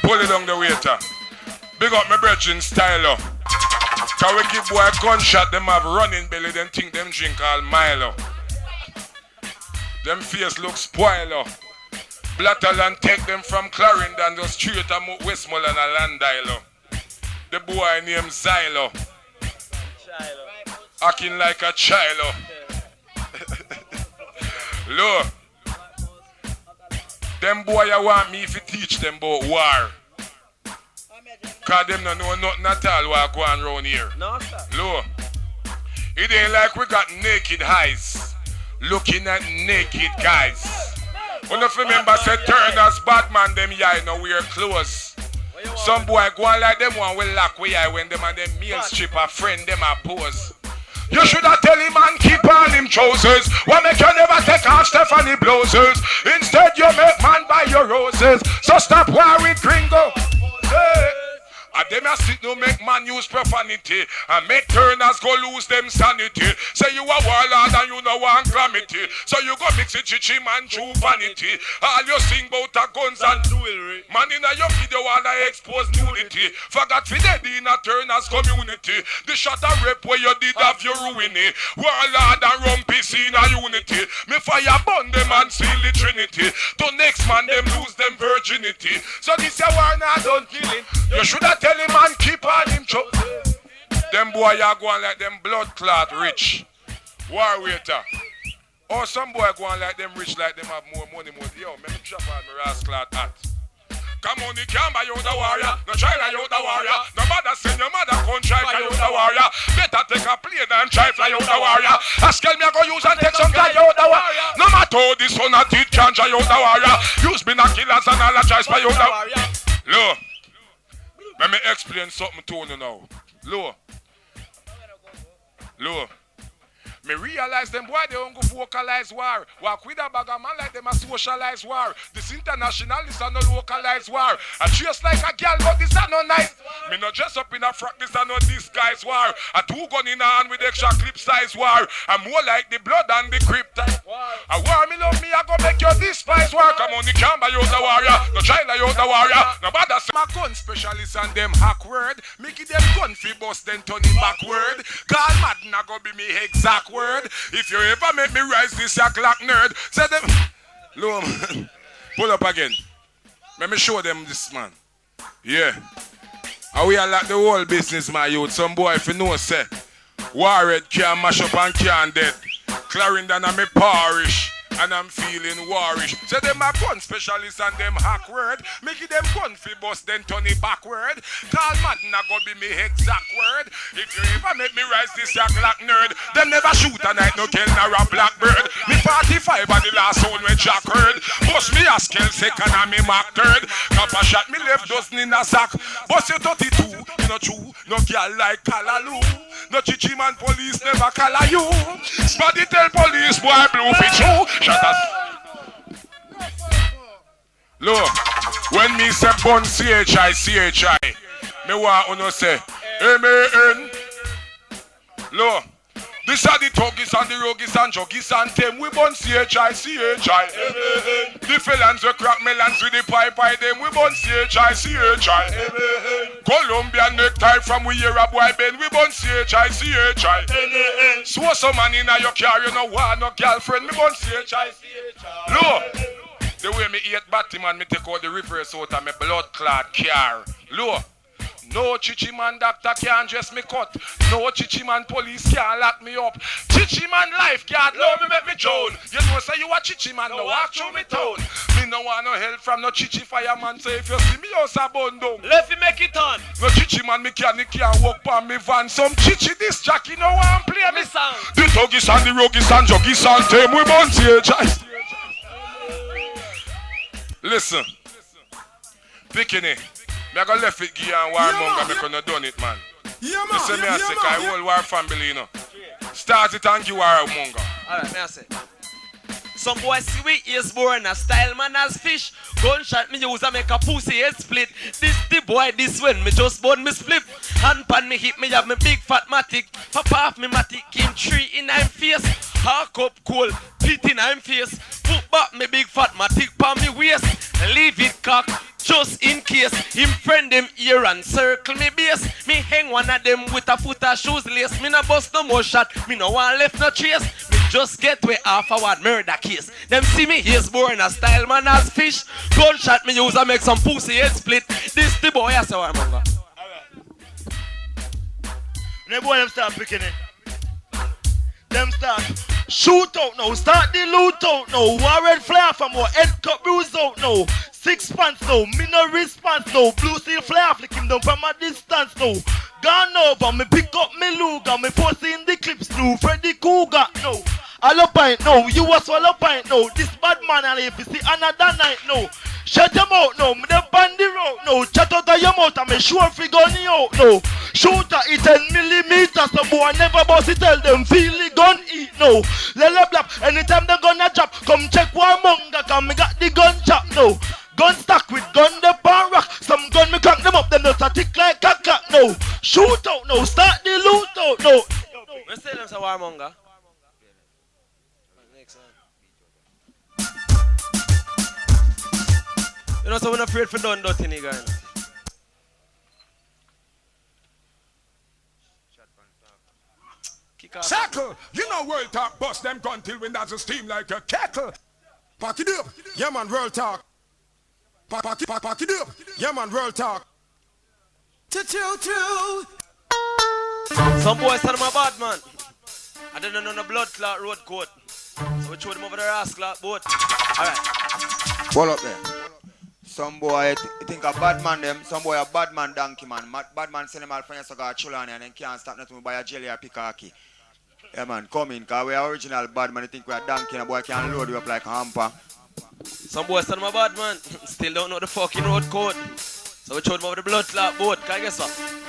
Pull it on the waiter. Big up my brethren stylo. Cause we give boy a gunshot, them have running belly, them think them drink all Milo. Them face look spoiler. Blattle and take them from Clarendon to straight to Westmoreland and Landilo. The boy named Zylo. Acting like a child. Look. Them boy I want me if you teach them about war. Cause them don't know nothing at all what going on around here. No, sir. Look. It ain't like we got naked eyes looking at naked guys. When you remember say Turners bad man them yeah no wear clothes. Some boy go on like them one will lock we eye when them and them meal strip a friend them a pose. You should have tell him and keep on him trousers. Why make you never take off Stephanie blouses? Instead you make man buy your roses. So stop worrying gringo. Hey. And them a sit no make man use profanity and make Turners go lose them sanity. Say you a warlord and you know one calamity. So you go mix it chichi man true vanity. All you sing bout a guns and jewelry. Man in a your video wanna expose nudity. Forgot fi dead in a Turners community. The shot a rep where you did have your ruin it. Warlord and rumpy in a unity. Me fire burn them and seal the trinity. To next man them lose them virginity. So this a war now don't kill him. You shoulda tell him and keep on him chop. Them boy are going like them blood clot rich. War waiter. Or some boy going like them rich like them have more money. Yo, let me chop on my ras clot hat. Come on, you can't buy you the warrior. No try like you the warrior. No matter send your mother can't try like you the warrior. Better take a plane and try fly you the warrior. Ask me I go use and take some guy you the warrior. No matter how this one a teeth can't try you the warrior. Use me not killers and all a try for you the warrior. Look. Let me explain something to you now. Low. Me realize them boy they don't go vocalize war. Walk with a bag of man like them a socialize war. This internationalists are no localized war. I dress like a girl but this are no nice. Me no dress up in a frock, this are no disguise war. A two gun in a hand with extra clip size war. I'm more like the blood and the kryptonite. A war me love me, I go make you despise war. Come on, you can't buy you the warrior. No try like you the warrior. No bother say my gun specialist and them hack word. Make it them gun fi bust then turn it backward. God mad na go be me exact word. If you ever make me rise this ya clock nerd, say them. Low man. Pull up again. Let me show them this man. Yeah. And we are like the whole business, my youth. Some boy if you know say Warhead can't mash up and can't dead. Clarendon and me parish. And I'm feeling warish. Say them a gun specialist and them hack word. Make it them gun fi bust then turn it backward. Call Madden a go be me exact word. If you ever make me rise this ya clock nerd, them never shoot a night no kill nor a blackbird. Me 45 and the last one when Jack heard. Bust me a scale second and me mark third. Copper shot me left dozen in a sack. Bust you 32, you know true. No girl like Kalaloo. No chichi man police never call you. Spotty tell police boy blue fi true. Shut us. Look, when me say bun CHI, me want uno say amen. Look, this are the tuggies and the rogues and juggies and them. We bun CHI. The felons we crack melons with the pipe them. We bun CHI. Colombian necktie from we hear a boy Ben. We bun CHI. So some man in your car, you know want no girlfriend. Me bun CHI. Look, the way me eat Batman, me take out the reverse out of my blood clot car. Look. No chichi man doctor can't dress me cut. No chichi man police can't lock me up. Chichi man lifeguard love me make me drown. You know say you a chichi man no walk through me town. Me no want no help from no chichi fireman. So if you see me house a bun down, let me make it on. No chichi man mechanic can't walk on me van. Some chichi this Jackie no want play me sound. The tuggies and the rogues and juggies and them we born CHI. Listen, Bikini. I go left it gear and warmonger because I done it, man. Yeah, man. Listen, me I say, I whole war family, you know. Start it and give warmonger. Alright, me I say. Some boy see we is born a style man as fish. Gunshot me use and make a pussy head split. This the boy this when me just born me split. Hand pan me hit me have me big fat matic. Pop off me matic came 3 in I'm face. Hark up cool, pit in I'm face. Put back me big fat matic pan me waist. Leave it cock. Just in case him friend them here and circle me base. Me hang one of them with a foot of shoes lace. Me no bust no more shot. Me no one left no trace. Me just get way off a what murder case. Them see me here's born a style man as fish. Gunshot me use and make some pussy head split. This the boy I say what I'm going. The boy them start picking it. Them start shoot out now. Start the loot out now. War red flare from more head cut bruise out now. 6 pants now. Me no response now. Blue steel flare flick him down from a distance now. Gone over. Me pick up me Luger. Me post in the clips now. Freddy Cougar now. All pint now. You was swallow pint now. This bad man and if you see another night now. Shut your mouth now. Me the bandy road now. Chat out of your mouth and me sure fi gun you out now. Shooter it 10 millimeters. Some boy never boss it. Tell them feel the gun eat now. Lele blap. Anytime they gonna drop, come check Warmonger. Cause me got the gun chop now. Gun stack with gun the pan rock. Some gun me crack them up. Them just a tick like a cat now. Shoot out now. Start the loot out now. Me say them say Warmonger. You know, so we're not afraid for done dirty nigga. Circle, you know Worldtalk bust them gun till when that's a steam like a kettle. Pack it up, yeah man, Worldtalk. Pack it up, yeah man, Worldtalk. Some boys tell them a bad man. I didn't know no blood clot road code. So we throw them over the ass clot boat. Alright. Hold up there. Some boy think a bad man them, some boy a bad man donkey man. Bad man send them out for your cigar chulani and then can't stop nothing buy a jelly or pickaki. Yeah man, come in, cause we are original bad man. You think we are donkey and a boy can load you up like a hamper. Some boys tell them a bad man. Still don't know the fucking road code. So we throw them over the blood clot boat. Can you guess what?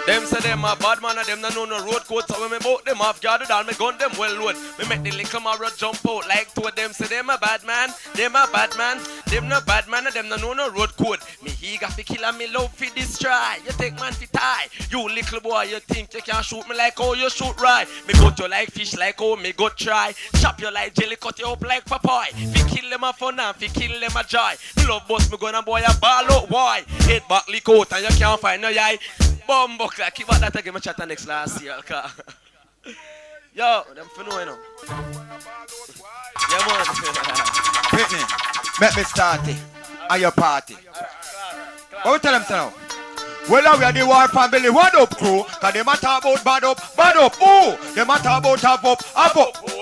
Them say them a bad man and them no know no road code. So when me boat them off guarded and me gun them well load. Me make the little marrow jump out like two of them say them a bad man. Them a bad man. Them no bad man and them no know no road code. Me he got fi kill and me love fi destroy. You take man fi tie. You little boy you think you can shoot me like how you shoot right. Me got you like fish like how me go try. Chop you like jelly cut you up like papai. Fi kill them a fun and fi kill them a joy. Me love boss me gun and boy a ball out why. Head back lick out and you can't find no eye. Bumbo clack, keep out that again, my chat next last year, car. Yo, them for know, you know. Yeah, man. Britney, make me start it. At your party. What we tell them so now? Well, we are the war family, what up crew? Cause they matter about bad up. Ooh, they matter about have up.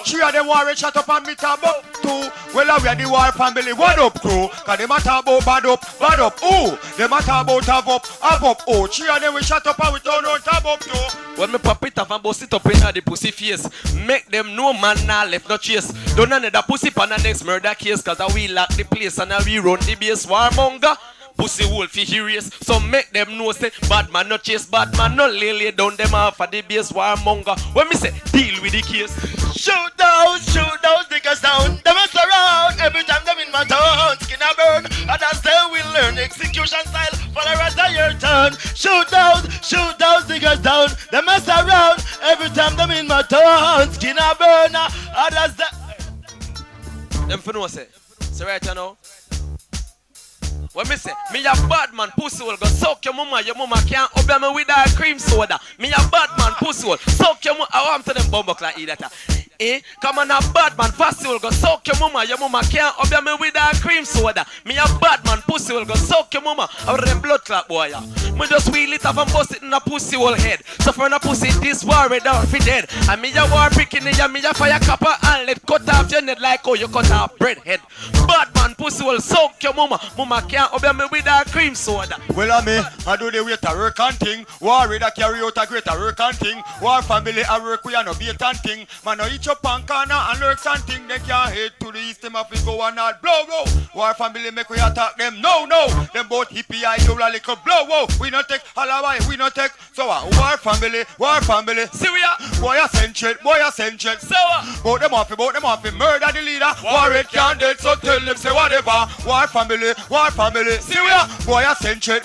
Three of them war shut up and me talk up too. Well, we are the war family, what up crew? Cause they matter about bad up. Ooh, they matter about have up. Oh, three of them we shut up and we turn on tab up too. When me pop it off and bust it up in the pussy face, make them know man nah left no chase. Don't another pussy pan the next murder case. Cause we lock the place and we run the base warmonger. Pussy wolf fi herious, so make them know say bad man no chase, bad man no lay down them off for the base warmonger. When me say deal with the case, shoot those niggas down. Them mess around every time them in my town. Skin a burn, and that's they will learn execution style for the rest of your turn. Shoot those niggas down. Them mess around every time them in my town. Skin a burn, and that's the. Them for no say. So right now. When me say, me a bad man pussy will go suck your mama can't obey me with that cream soda. Me a bad man pussy will suck your mama. I want to them bumbo like eat that. Come on a bad man pussy will go suck your mama can't obey me with that cream soda. Me a bad man pussy will go suck your mama out of them blood clot boy. Me just wheel it off and bust it in a pussy whole head. So for a pussy this war red out fi dead. And me a war picking it, me a fire copper and let cut off your neck like how you cut off bread head. Bad man pussy will suck your mama can't obey me with that cream soda. Well, I do the way to work and thing. War ready carry out a greater work and thing. War family a work we are no bait and thing. Man no each up and corner and lurks and thing. They can't head to the east, them have to go and not blow. War family make we attack them. No. Them both hippie I do a little blow. We not take halawai, we not take. So war family. See we are. Boy a century. So both them off, murder the leader. War red can't dead, so tell them say whatever. War family. See we are. Boy a century.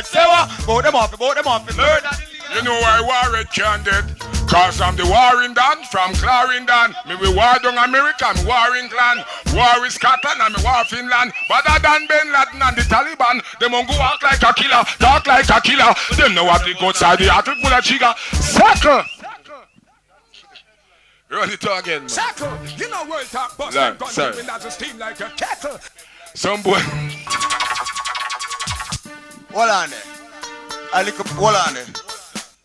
Say what? Both them off, murder the leader. You know why war red can't dead? Cause from the warring done, from Clarendon, me we war down America, me war England, war with Scotland and me war Finland. Better than Ben Laden and the Taliban, them won't go out like a killer, talk like a killer. Them know what they go outside the heart, we pull a trigger. Circle! Run it again, man. Circle. You know Worldtalk bust them guns when that's a steam like a kettle. Some boy. Hold on there. Hold on there.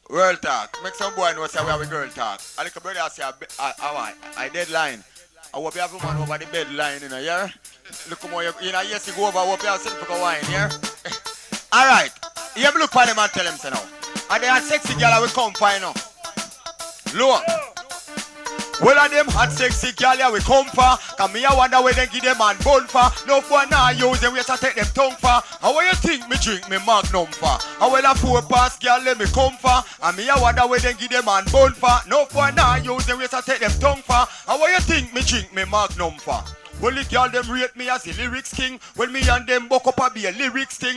Worldtalk. Make some boy know say we have a girl talk. I like a brother say I deadline. I hope you have a man over the bed line, you know, yeah? Look more, you know, yes, you go over, I hope you have something for wine, yeah? Alright. You have a look for them and tell them so now. And they are sexy girl we come find now. Look. Well, of them hot sexy girl we come for. Cause me I wonder where they give them and bone for. No boy now use them, we have to take them tongue for. How what you think me drink me magnum for? How well a 4-pass girl let me come for. And me I wonder where they give them and bone for. No boy now use them, we have to take them tongue for. How what you think me drink me magnum for? Well, the girl them rate me as the lyrics king. When me and them buck up a be a lyrics thing.